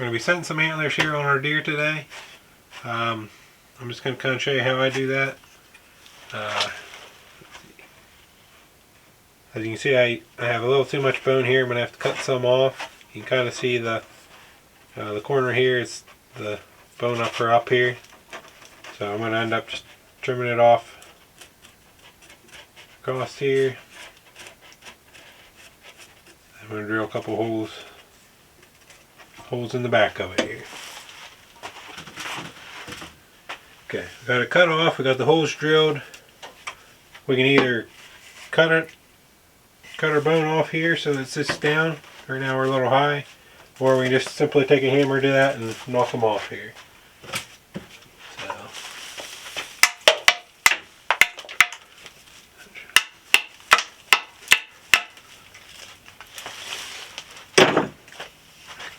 going to be setting some antlers here on our deer today. I'm just going to kind of show you how I do that. As you can see, I have a little too much bone here. I'm going to have to cut some off. You can kind of see the corner here is the bone up here. So I'm going to end up just trimming it off across here. I'm going to drill a couple holes in the back of it here. Okay, we got it cut off. We got the holes drilled. We can either cut our bone off here so that it sits down. Right now we're a little high, or we can just simply take a hammer, do that, and knock them off here.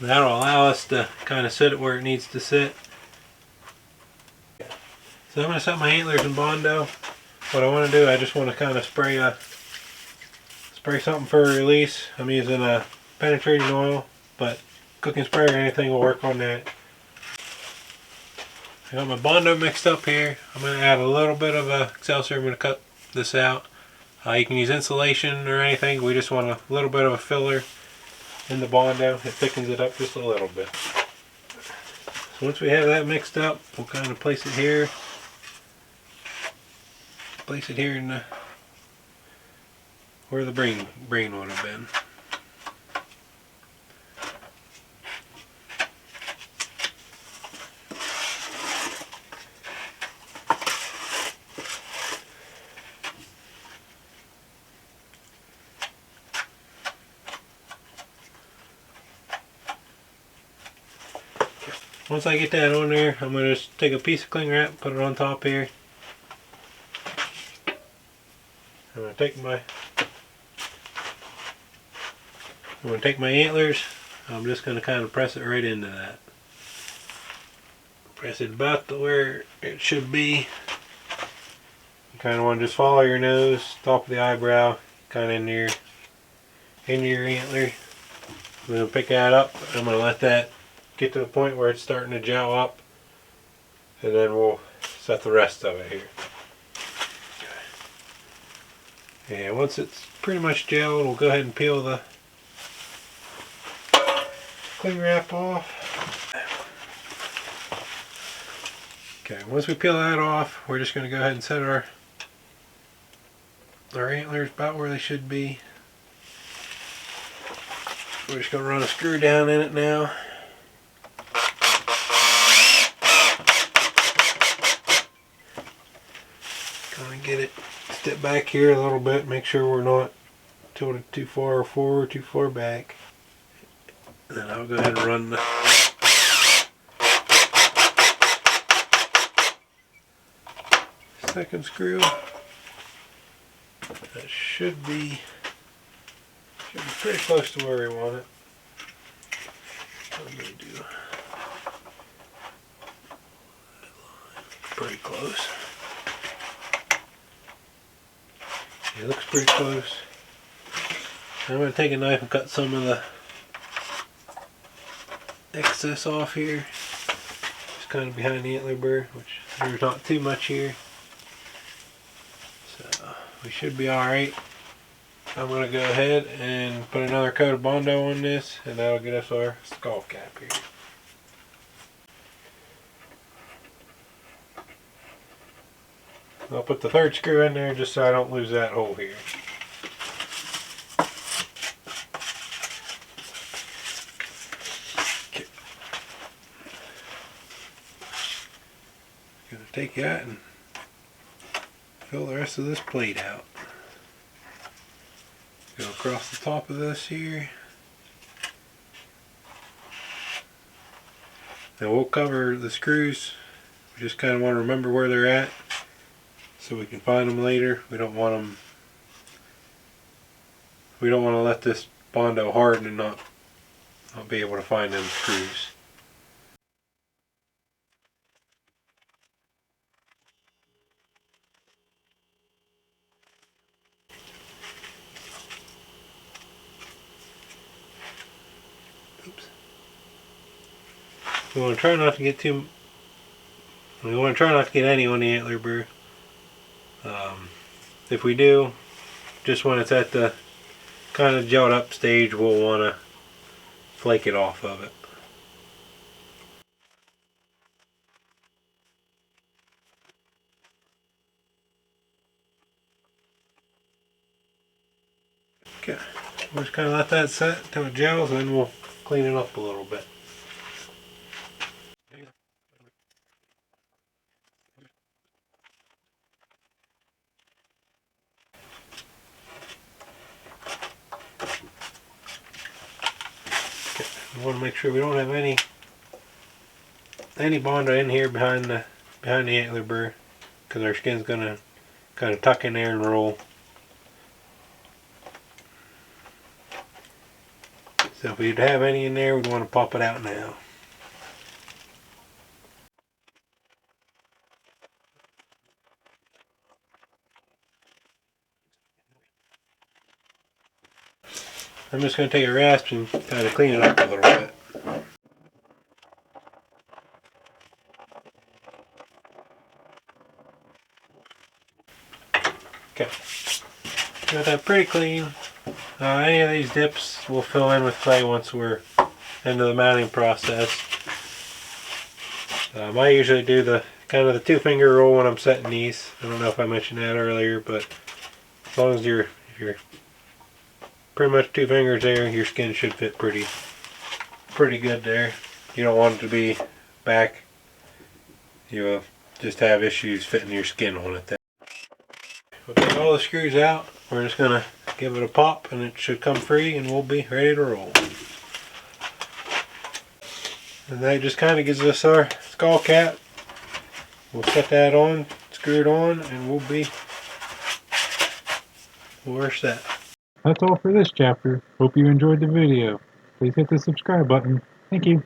That'll allow us to kind of sit it where it needs to sit. So I'm going to set my antlers in Bondo. What I want to do, I just want to kind of spray something for a release. I'm using a penetrating oil, but cooking spray or anything will work on that. I got my Bondo mixed up here. I'm going to add a little bit of Excelsior. I'm going to cut this out. You can use insulation or anything. We just want a little bit of a filler in the Bondo. It thickens it up just a little bit. So once we have that mixed up, we'll kind of place it here. Place it here in the where the brain would have been. Once I get that on there, I'm going to just take a piece of cling wrap, put it on top here. I'm going to take my antlers. I'm just going to kind of press it right into that. Press it about to where it should be. You kind of want to just follow your nose, top of the eyebrow, kind of into your antler. I'm going to pick that up. I'm going to let that get to the point where it's starting to gel up, and then we'll set the rest of it here. And once it's pretty much gelled, we'll go ahead and peel the cling wrap off. Okay, once we peel that off, we're just going to go ahead and set our antlers about where they should be. We're just going to run a screw down in it now. Kind of get it, step back here a little bit, make sure we're not tilted too far forward, too far back. And then I'll go ahead and run the second screw. That should be pretty close to where we want it. I'm going to do pretty close. It looks pretty close. I'm going to take a knife and cut some of the excess off here. Just kind of behind the antler burr, which there's not too much here. So we should be alright. I'm going to go ahead and put another coat of Bondo on this, and that'll get us our skull cap here. I'll put the third screw in there just so I don't lose that hole here. Okay. Gonna take that and fill the rest of this plate out. Go across the top of this here. Now we'll cover the screws. We just kind of want to remember where they're at, so we can find them later. We don't want to let this Bondo harden and not be able to find them screws. Oops. We want to try not to get too. We want to try not to get any on the antler burr. If we do, just when it's at the kind of gelled up stage, we'll want to flake it off of it. Okay, we'll just kind of let that set till it gels, and then we'll clean it up a little bit. Okay, we want to make sure we don't have any Bondo in here behind the antler burr, because our skin's gonna kind of tuck in there and roll. So if we'd have any in there, we'd want to pop it out now. I'm just going to take a rasp and kind of clean it up a little bit. Okay, got that pretty clean. Any of these dips we'll fill in with clay once we're into the mounting process. I usually do the kind of the 2-finger roll when I'm setting these. I don't know if I mentioned that earlier, but as long as you're pretty much 2 fingers there, your skin should fit pretty good there. You don't want it to be back. You'll just have issues fitting your skin on it. We'll take all the screws out. We're just gonna give it a pop, and it should come free, and we'll be ready to roll. And that just kind of gives us our skull cap. We'll set that on, screw it on, and we're set. That's all for this chapter. Hope you enjoyed the video. Please hit the subscribe button. Thank you.